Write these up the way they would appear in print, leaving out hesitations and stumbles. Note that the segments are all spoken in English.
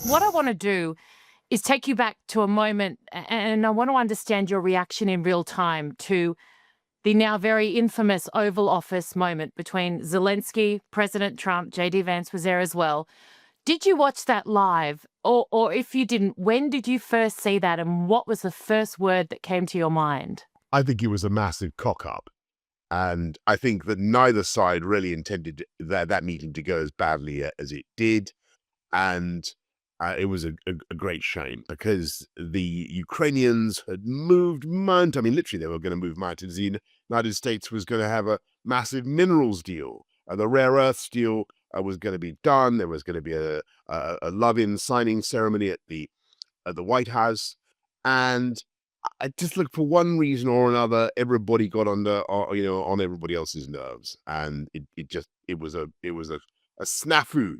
What I want to do is take you back to a moment, and I want to understand your reaction in real time to the now very infamous Oval Office moment between Zelensky, President Trump, JD Vance was there as well. Did you watch that live? Or if you didn't, when did you first see that, and what was the first word that came to your mind? I think it was a massive cock-up. And I think that neither side really intended that meeting to go as badly as it did. And it was a great shame because the Ukrainians had moved mountains. I mean, literally, they were going to move mountains. The United States was going to have a massive minerals deal. The rare earths deal was going to be done. There was going to be a love-in signing ceremony at the White House. And I just look, for one reason or another, everybody got under, on everybody else's nerves, and it was a snafu.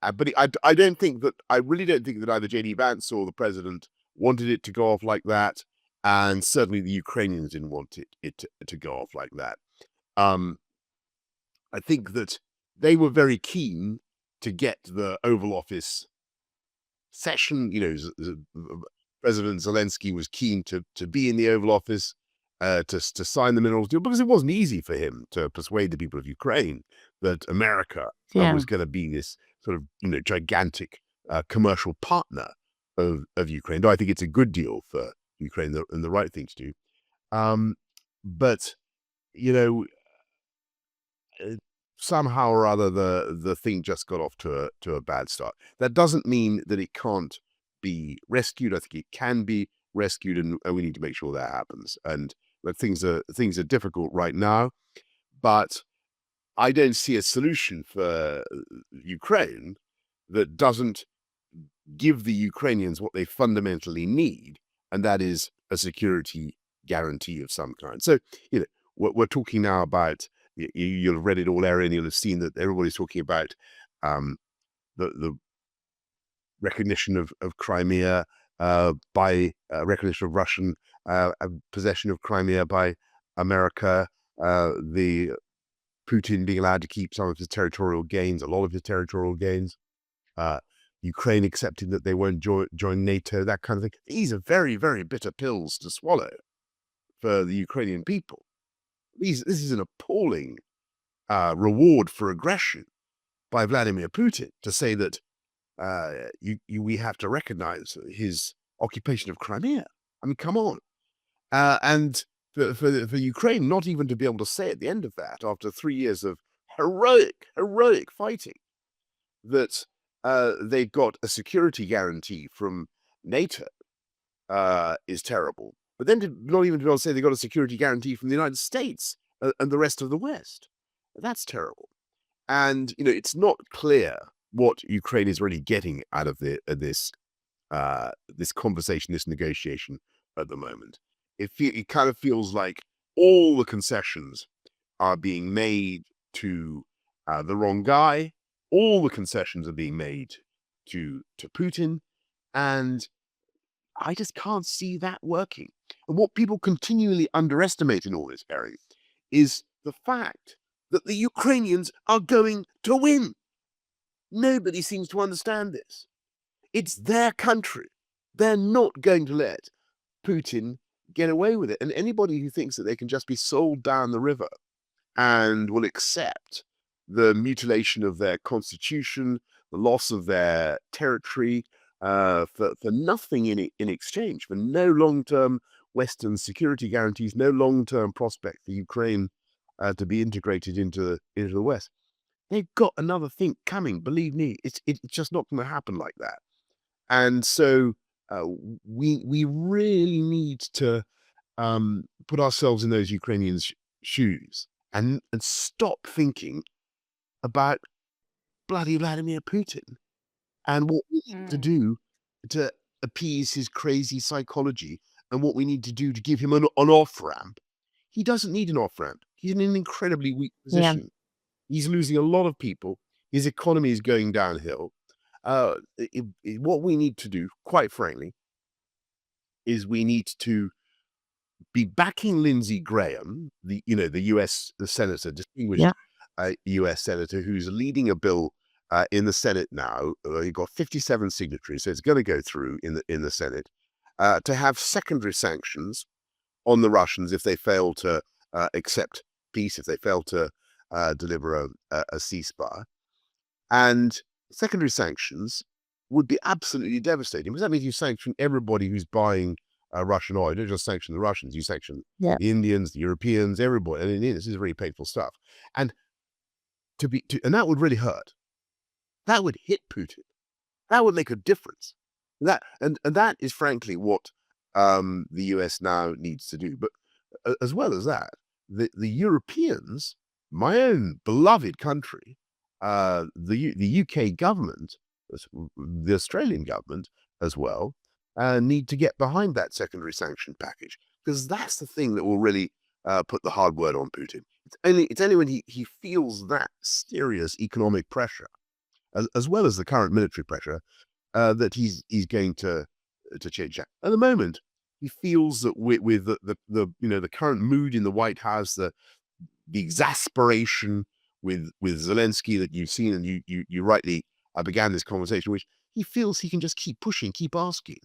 But I don't think that, I really don't think that either JD Vance or the president wanted it to go off like that, and certainly the Ukrainians didn't want it to go off like that. I think that they were very keen to get the Oval Office session. President Zelensky was keen to be in the Oval Office to sign the minerals deal, because it wasn't easy for him to persuade the people of Ukraine that America was going to be this sort of gigantic commercial partner of Ukraine. Though I think it's a good deal for Ukraine and the right thing to do. But somehow or other the thing just got off to a bad start. That doesn't mean that it can't be rescued. I think it can be rescued, and we need to make sure that happens. And but things are difficult right now, but I don't see a solution for Ukraine that doesn't give the Ukrainians what they fundamentally need, and that is a security guarantee of some kind. So, we're talking now about, you'll have read it all, Aaron, you'll have seen that everybody's talking about the recognition of Crimea by recognition of Russian possession of Crimea by America, the Putin being allowed to keep some of his territorial gains, a lot of his territorial gains, Ukraine accepting that they won't join NATO, that kind of thing. These are very, very bitter pills to swallow for the Ukrainian people. This is an appalling reward for aggression by Vladimir Putin, to say that we have to recognize his occupation of Crimea. I mean, come on. And for Ukraine not even to be able to say at the end of that, after 3 years of heroic fighting, that they've got a security guarantee from NATO is terrible. But then not even to be able to say they got a security guarantee from the United States and the rest of the West, that's terrible. And it's not clear what Ukraine is really getting out of this conversation, this negotiation at the moment. It kind of feels like all the concessions are being made to the wrong guy. All the concessions are being made to Putin, and I just can't see that working. And what people continually underestimate in all this, Harry, is the fact that the Ukrainians are going to win. Nobody seems to understand this. It's their country. They're not going to let Putin get away with it. And anybody who thinks that they can just be sold down the river and will accept the mutilation of their constitution, the loss of their territory, for nothing in exchange, for no long-term Western security guarantees, no long-term prospect for Ukraine to be integrated into the West. They've got another thing coming. Believe me, it's just not going to happen like that. And so we really need to put ourselves in those Ukrainians' shoes and stop thinking about bloody Vladimir Putin and what we need to do to appease his crazy psychology, and what we need to do to give him an off-ramp. He doesn't need an off-ramp. He's in an incredibly weak position. He's losing a lot of people. His economy is going downhill. What we need to do, quite frankly, is we need to be backing Lindsey Graham, the US senator, distinguished US senator, who's leading a bill in the Senate now. You've got 57 signatories, so it's going to go through in the Senate to have secondary sanctions on the Russians if they fail to accept peace, if they fail to deliver a ceasefire. And secondary sanctions would be absolutely devastating, because that means you sanction everybody who's buying Russian oil. You don't just sanction the Russians, you sanction the Indians, the Europeans, everybody. And this is very painful stuff. And and that would really hurt. That would hit Putin. That would make a difference. And that is frankly what the US now needs to do. But as well as that, the Europeans, my own beloved country, the UK government, the Australian government as well, need to get behind that secondary sanction package, because that's the thing that will really put the hard word on Putin. It's only when he feels that serious economic pressure, as well as the current military pressure, that he's going to change that. At the moment, he feels that with the current mood in the White House, the exasperation with Zelensky that you've seen, and you rightly began this conversation, which he feels he can just keep pushing, keep asking,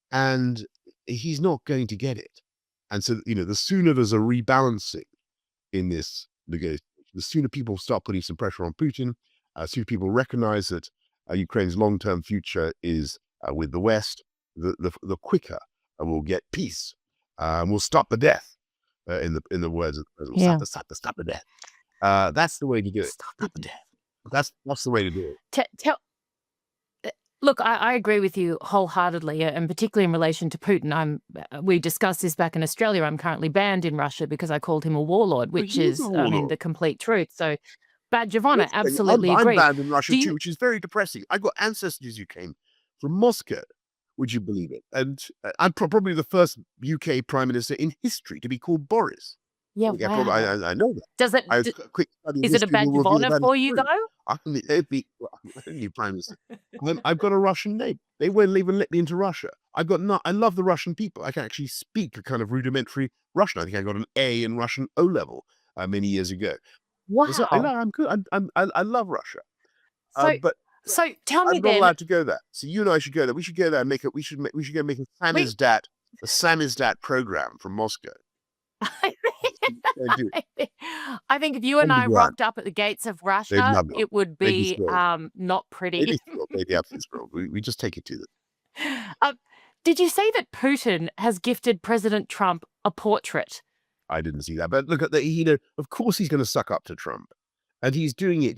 and he's not going to get it. And so, the sooner there's a rebalancing in this negotiation, the sooner people start putting some pressure on Putin, sooner people recognize that Ukraine's long-term future is with the West, the quicker we'll get peace. We'll stop the death, in the words of the president. Stop the death. That's the way to do it. Stop the death. That's the way to do it. Look, I agree with you wholeheartedly, and particularly in relation to Putin. We discussed this back in Australia. I'm currently banned in Russia because I called him a warlord, which is, the complete truth. So, badge of honor, absolutely agree. I'm banned in Russia too, which is very depressing. I've got ancestors who came from Moscow. Would you believe it? And I'm probably the first UK prime minister in history to be called Boris. Yeah, wow. I know that. Is it a badge of honor for you, though? I'm the only prime minister. I've got a Russian name. They won't even let me into Russia. I love the Russian people. I can actually speak a kind of rudimentary Russian. I think I got an A in Russian O level many years ago. Wow. So, I'm good. I love Russia. So tell me I'm not allowed to go there. So you and I should go there. We should go there and we should go make a samizdat program from Moscow. I think if you and I rocked up at the gates of Russia, it would be not pretty. They'd be absolutely thrilled. We just take it to them. Did you see that Putin has gifted President Trump a portrait? I didn't see that, but look at of course he's going to suck up to Trump, and he's doing it.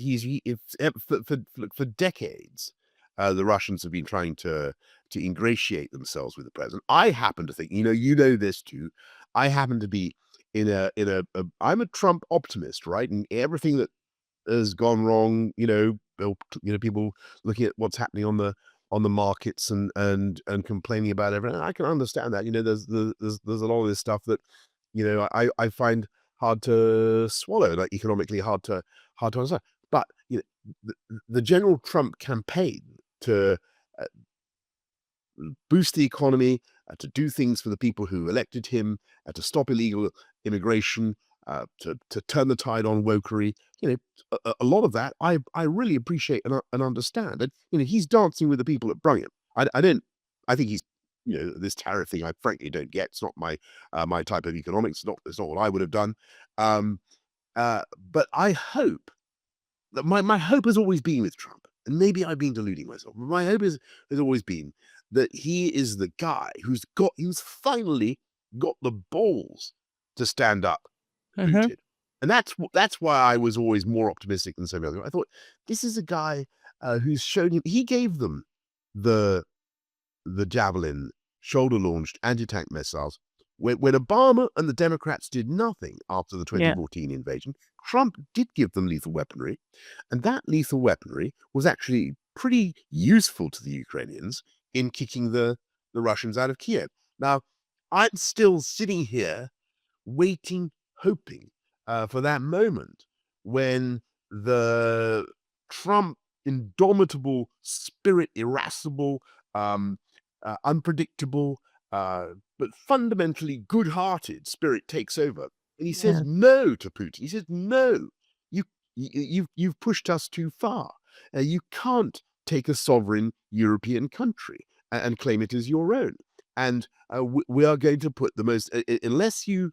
For decades, the Russians have been trying to ingratiate themselves with the president. I happen to think, you know this too. I happen to be I'm a Trump optimist, right? And everything that has gone wrong, people looking at what's happening on the markets and complaining about everything. I can understand that. There's a lot of this stuff that, I find hard to swallow, like economically hard to understand. But the general Trump campaign to boost the economy, to do things for the people who elected him, to stop illegal immigration, to turn the tide on wokery. A lot of that I really appreciate and understand. And he's dancing with the people that brung him. I think he's this tariff thing I frankly don't get. It's not my type of economics. It's not what I would have done. But I hope that my hope has always been with Trump, and maybe I've been deluding myself, but my hope has always been that he is the guy who's finally got the balls to stand up to Putin. And that's why I was always more optimistic than so many others. I thought, this is a guy who's shown him. He gave them the Javelin shoulder-launched anti-tank missiles. When Obama and the Democrats did nothing after the 2014 invasion, Trump did give them lethal weaponry. And that lethal weaponry was actually pretty useful to the Ukrainians in kicking the Russians out of Kiev. Now, I'm still sitting here waiting, hoping for that moment when the Trump indomitable spirit, irascible, unpredictable, but fundamentally good-hearted spirit takes over. And he says no to Putin. He says, no, you've pushed us too far. You can't take a sovereign European country and claim it as your own. And we are going to put the most, unless you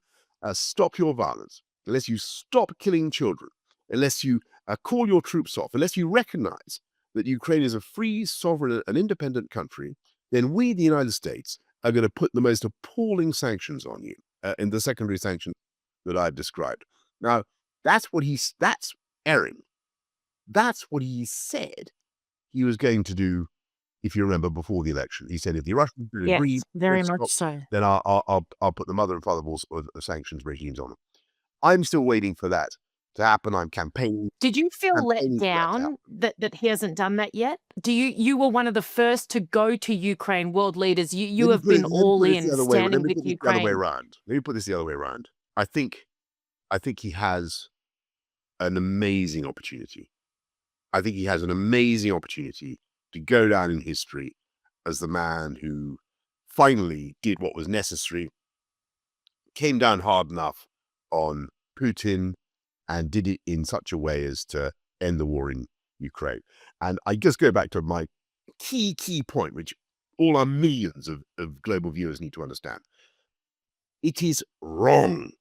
stop your violence, unless you stop killing children, unless you call your troops off, unless you recognize that Ukraine is a free, sovereign, and independent country, then we, the United States, are going to put the most appalling sanctions on you in the secondary sanctions that I've described. Now, that's Erin. That's what he said he was going to do, if you remember, before the election. He said, if the Russians agree, Yes, very much so. then I'll put the mother and father of all sanctions regimes on them. I'm still waiting for that to happen. I'm campaigning. Did you feel let campaigning for that to happen. down that he hasn't done that yet? You were one of the first to go to Ukraine, world leaders. You have been all in, standing with Ukraine. Let me put this the other way around. I think he has an amazing opportunity. I think he has an amazing opportunity to go down in history as the man who finally did what was necessary, came down hard enough on Putin, and did it in such a way as to end the war in Ukraine. And I just go back to my key point, which all our millions of global viewers need to understand. It is wrong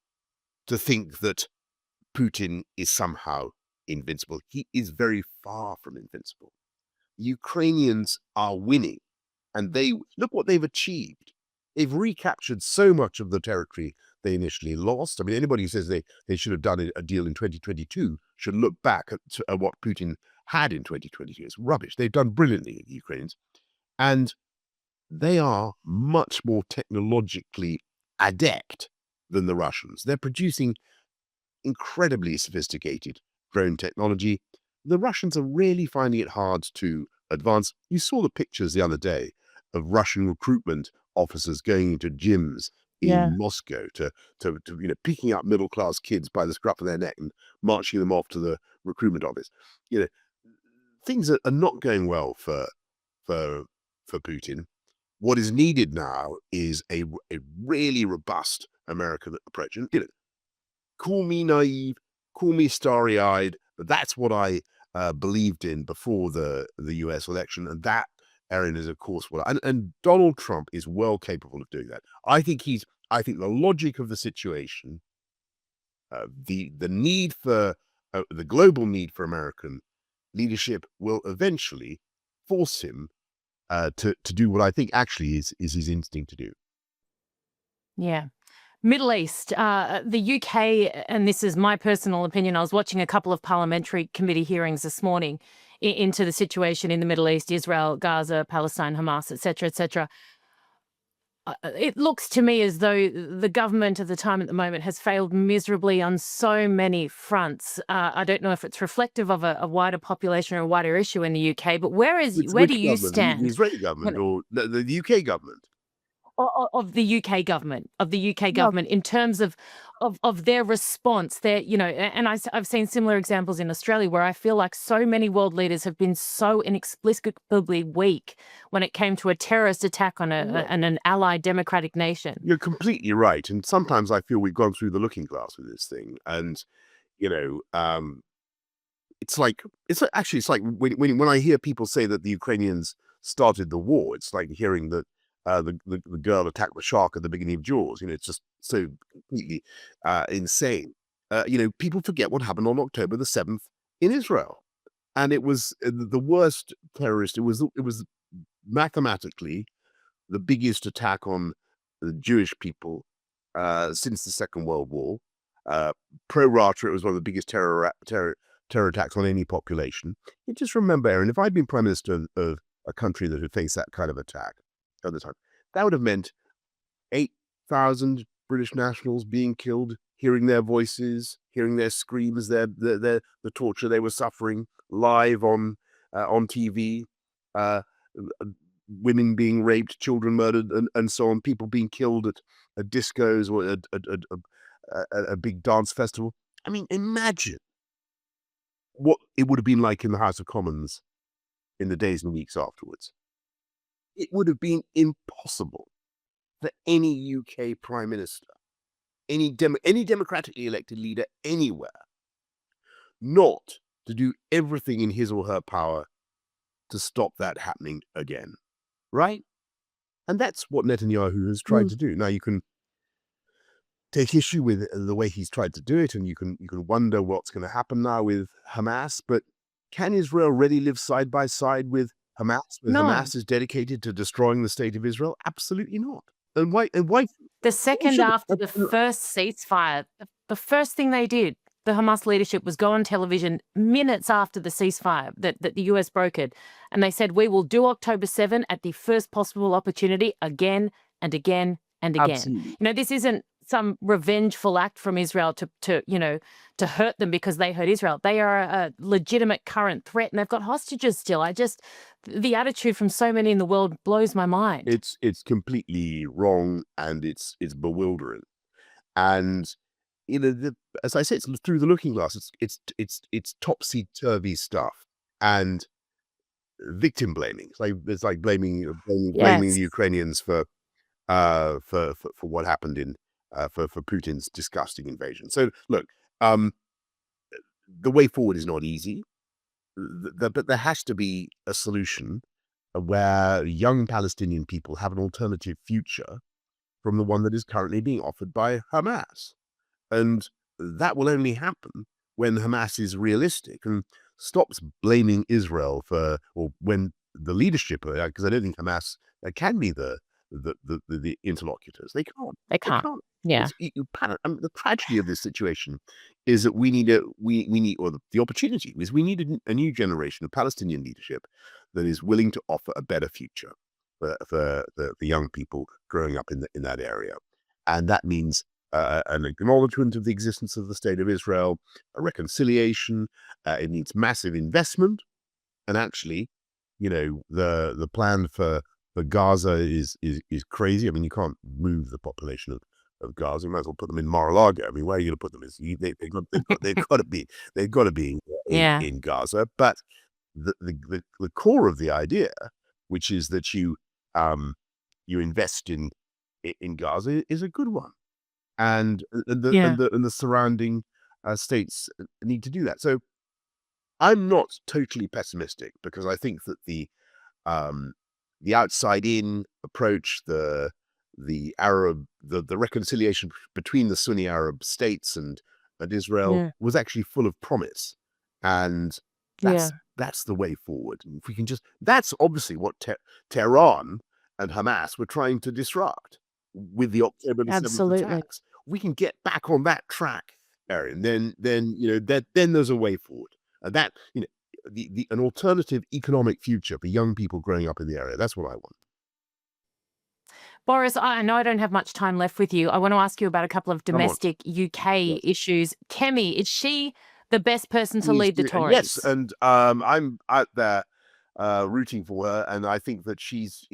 to think that Putin is somehow invincible. He is very far from invincible. The Ukrainians are winning, and they look what they've achieved. They've recaptured so much of the territory they initially lost. I mean, anybody who says they should have done a deal in 2022 should look back at what Putin had in 2022. It's rubbish. They've done brilliantly, the Ukrainians. And they are much more technologically adept than the Russians. They're producing incredibly sophisticated drone technology. The Russians are really finding it hard to advance. You saw the pictures the other day of Russian recruitment officers going into gyms in Moscow to picking up middle class kids by the scruff of their neck and marching them off to the recruitment office. Things are not going well for Putin. What is needed now is a really robust American approach. And call me naive, call me starry-eyed, but that's what I believed in before the US election, and that, Erin, is of course what and Donald Trump is well capable of doing that. I think the logic of the situation, the need for the global need for American leadership will eventually force him to do what I think actually is his instinct to do. Yeah. Middle East, the UK, and this is my personal opinion, I was watching a couple of parliamentary committee hearings this morning into the situation in the Middle East, Israel, Gaza, Palestine, Hamas, etc., etc. It looks to me as though the government at the time at the moment has failed miserably on so many fronts. I don't know if it's reflective of a wider population or a wider issue in the UK, but where do you stand? The Israeli government or the UK government? Of the UK government, in terms of their response, and I've seen similar examples in Australia where I feel like so many world leaders have been so inexplicably weak when it came to a terrorist attack on an allied democratic nation. You're completely right, and sometimes I feel we've gone through the looking glass with this thing, and it's like when I hear people say that the Ukrainians started the war, it's like hearing that the girl attacked the shark at the beginning of Jaws. It's just so completely insane. People forget what happened on October the 7th in Israel, and it was the worst terrorist. It was mathematically the biggest attack on the Jewish people since the Second World War. Pro rata, it was one of the biggest terror attacks on any population. You just remember, Erin, if I'd been prime minister of a country that had faced that kind of attack at the time, that would have meant 8,000 British nationals being killed, hearing their voices, hearing their screams, the torture they were suffering live on TV, women being raped, children murdered, and so on, people being killed at discos or at a big dance festival. I mean, imagine what it would have been like in the House of Commons in the days and weeks afterwards. It would have been impossible for any UK prime minister, any democratically elected leader anywhere, not to do everything in his or her power to stop that happening again, right? And that's what Netanyahu has tried Mm. to do. Now, you can take issue with the way he's tried to do it, and you can wonder what's going to happen now with Hamas. But can Israel really live side by side with Hamas when No. Hamas is dedicated to destroying the state of Israel? Absolutely not. And why? And why? The Why second should it? after the first ceasefire, the first thing they did, the Hamas leadership, was go on television minutes after the ceasefire that the US brokered. And they said, we will do October 7 at the first possible opportunity again and again and again. Absolutely. This isn't some revengeful act from Israel to hurt them because they hurt Israel. They are a legitimate current threat, and they've got hostages still. The attitude from so many in the world blows my mind. It's completely wrong, and it's bewildering. And as I say, it's through the looking glass. It's topsy-turvy stuff and victim blaming. It's like blaming Yes. the Ukrainians for what happened in for Putin's disgusting invasion. So look, the way forward is not easy, but there has to be a solution where young Palestinian people have an alternative future from the one that is currently being offered by Hamas. And that will only happen when Hamas is realistic and stops blaming Israel or when the leadership, because I don't think Hamas can be the interlocutors. They can't. They They can't. can't. Yeah. The tragedy of this situation is that we need or the opportunity is we need a new generation of Palestinian leadership that is willing to offer a better future for the young people growing up in that area, and that means an acknowledgement of the existence of the state of Israel, a reconciliation. It needs massive investment, and actually, the plan for Gaza is crazy. I mean, you can't move the population of Gaza. You might as well put them in Mar-a-Lago. I mean, where are you going to put them? They've got to be Yeah. in Gaza. But the core of the idea, which is that you invest in Gaza, is a good one, and Yeah. the surrounding states need to do that. So I'm not totally pessimistic, because I think that um, the outside-in approach, the reconciliation between the Sunni Arab states and Israel Yeah. was actually full of promise, and Yeah. that's the way forward. And if we can that's obviously what Tehran and Hamas were trying to disrupt with the October the 7th Absolutely. attacks. We can get back on that track, Aaron. Then there's a way forward, and that an alternative economic future for young people growing up in the area. That's what I want. Boris, I know I don't have much time left with you. I want to ask you about a couple of Come on. domestic UK Yes. issues. Kemi, is she the best person to lead the Tories? Yes, and I'm out there rooting for her, and I think that she's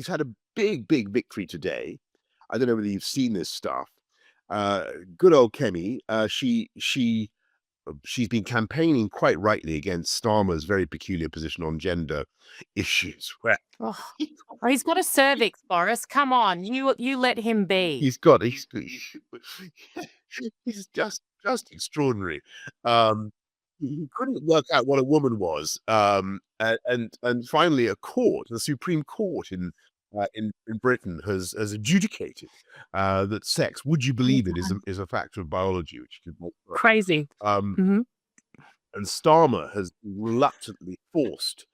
had a big victory today. I don't know whether you've seen this stuff. Good old Kemi. She's been campaigning quite rightly against Starmer's very peculiar position on gender issues, where Oh, he's got a cervix, Boris. Come on, you let him be. he's just extraordinary. He couldn't work out what a woman was, and finally, the Supreme Court in Britain has adjudicated that sex, would you believe it, is a factor of biology, which you could. Crazy. Um, Hmm. and Starmer has reluctantly forced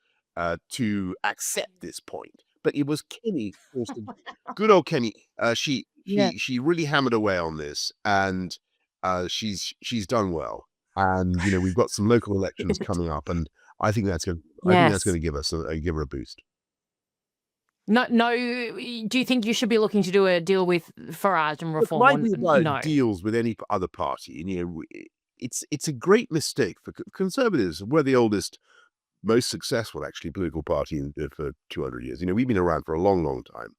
to accept this point, but it was Kenny, good old Kenny. Yeah. She really hammered away on this, and she's done well. And we've got some local elections coming up, and I think that's going Yes. to give her a boost. No. Do you think you should be looking to do a deal with Farage and Look, reform? my Or view about no. deals with any other party, it's a great mistake for conservatives. We're the oldest, most successful, actually, political party for 200 years. We've been around for a long time,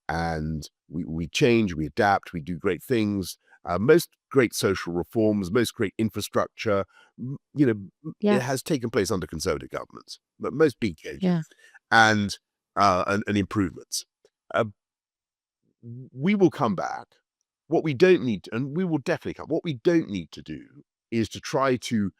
and we change, we adapt, we do great things. Most great social reforms, most great infrastructure, Yeah. it has taken place under conservative governments, but most big changes Yeah. and improvements. We will come back. What we don't need, and we will definitely come, what we don't need to do is to try to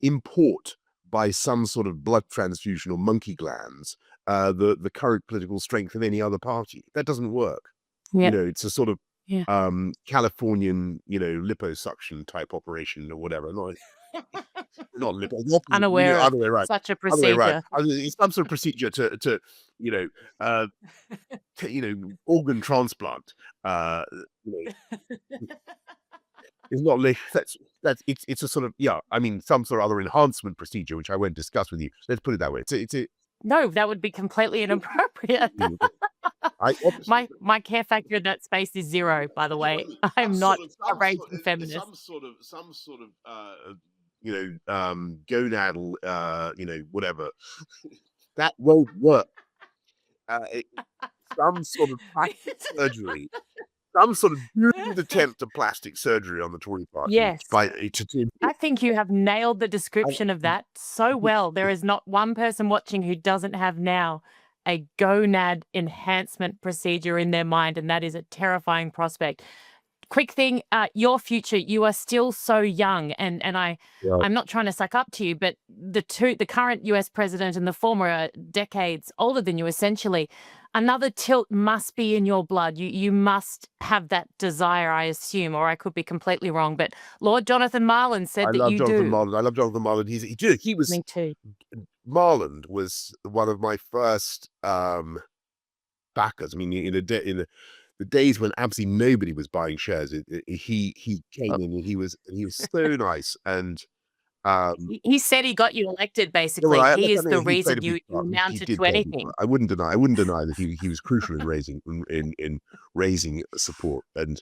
import by some sort of blood transfusion or monkey glands the current political strength of any other party. That doesn't work. Yeah. It's a sort of Yeah. Californian, liposuction type operation or whatever. Not lipo, Unaware of other way right. such a Other way right. procedure. It's some sort of procedure to uh, organ transplant. It's not like it's a sort of some sort of other enhancement procedure which I won't discuss with you. Let's put it that way. It's No, that would be completely inappropriate. My care factor in that space is 0, by the way. I'm not a raging feminist. some sort of gonadal whatever that won't work. Some sort of plastic surgery. Some sort of doomed attempt at plastic surgery on the Tory party. Yes. To I think you have nailed the description of that so well. There is not one person watching who doesn't have now a gonad enhancement procedure in their mind, and that is a terrifying prospect. Quick thing, your future, you are still so young, and I'm not trying to suck up to you, but the current US president and the former are decades older than you, essentially. Another tilt must be in your blood. You must have that desire, I assume, or I could be completely wrong. But Lord Jonathan Marland said that you do. I love Jonathan Marland. He was. Me too. Marland was one of my first backers. I mean, in the days when absolutely nobody was buying shares, he came in and he was so nice. And he said he got you elected. Basically, he is the reason you amounted to anything. I wouldn't deny that he was crucial in raising support and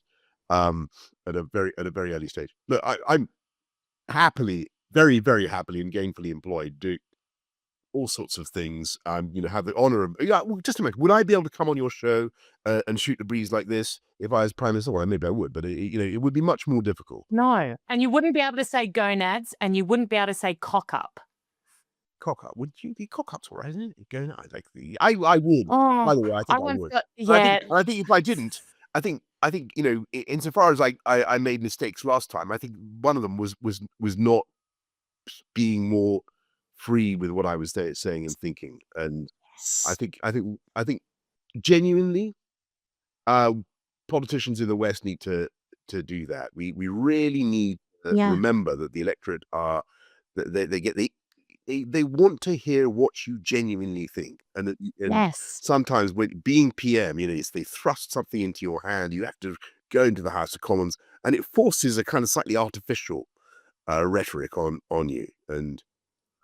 at a very early stage. Look, I'm happily, very very happily and gainfully employed, do all sorts of things. Have the honor of just imagine, would I be able to come on your show and shoot the breeze like this if I was prime minister? Well, maybe I would, but it would be much more difficult. No, and you wouldn't be able to say gonads, and you wouldn't be able to say cock up. Cock up? Would you be cock up's all right, isn't it? Gonad, like I would. By the way, I think I would. I think if I didn't, I think insofar as I made mistakes last time, I think one of them was not being more free with what I was saying and thinking, and I think genuinely, politicians in the West need to do that. We really need to remember that the electorate they want to hear what you genuinely think, and sometimes when being PM, it's they thrust something into your hand. You have to go into the House of Commons, and it forces a kind of slightly artificial rhetoric on you, and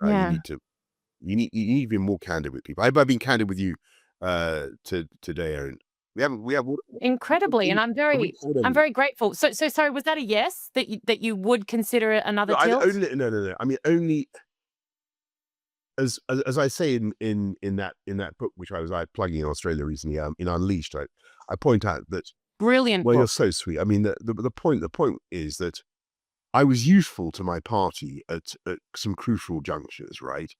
you need to be more candid with people. I've been candid with you today, Erin. We have incredibly, and I'm very grateful. So sorry, was that a yes that you would consider it another tilt? No. I mean, only as I say in that book which I was plugging in Australia recently, in Unleashed, I point out that brilliant. Well, book. You're so sweet. I mean, the point is that I was useful to my party at some crucial junctures, right?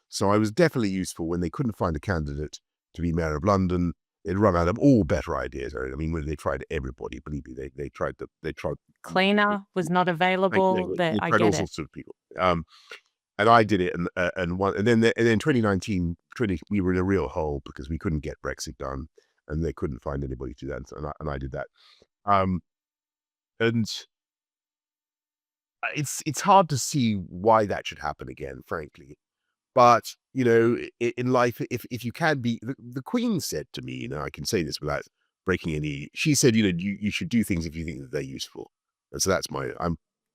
So I was definitely useful when they couldn't find a candidate to be mayor of London. They'd run out of all better ideas. I mean, when they tried everybody, believe me, they tried. Cleaner was not available. They tried all sorts of people. And I did it, and then 2019, we were in a real hole because we couldn't get Brexit done, and they couldn't find anybody to do that, and I did that. And it's hard to see why that should happen again, frankly. But in life, if you can be, the Queen said to me, I can say this without breaking any. She said, you should do things if you think that they're useful, and so that's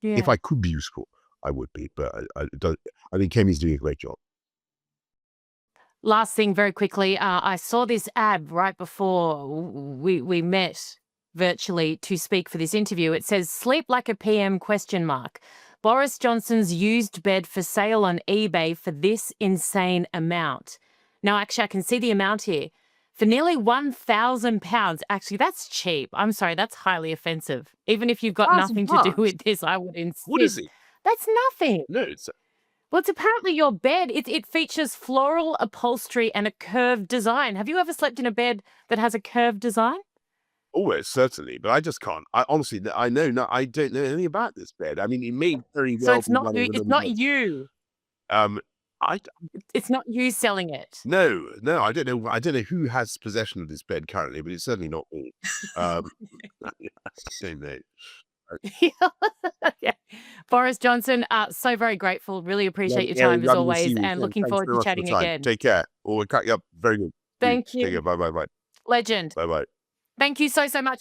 if I could be useful, I would be, but I think Kemi's doing a great job. Last thing, very quickly, I saw this ad right before we met virtually to speak for this interview. It says, "Sleep like a PM?" Boris Johnson's used bed for sale on eBay for this insane amount. Now, actually, I can see the amount here. For nearly £1,000. Actually, that's cheap. I'm sorry, that's highly offensive. Even if you've got nothing to do with this, I would insist. What is it? That's nothing. No, it's... Well, it's apparently your bed. It features floral upholstery and a curved design. Have you ever slept in a bed that has a curved design? Almost certainly, but I just can't. I honestly, I don't know anything about this bed. I mean, it may very So well it's be not one you. of It's them. not you. Um, I It's not you selling it. no, I don't know. I don't know who has possession of this bed currently, but it's certainly not me. I don't know. Yeah. Boris Johnson, so very grateful. Really appreciate your time as Lovely to see always, you. and looking Thanks forward very to much for the chatting time. again. Take care. Or we'll catch you up very good. Thank Take care. you. Bye. Legend. Bye. Thank you so much.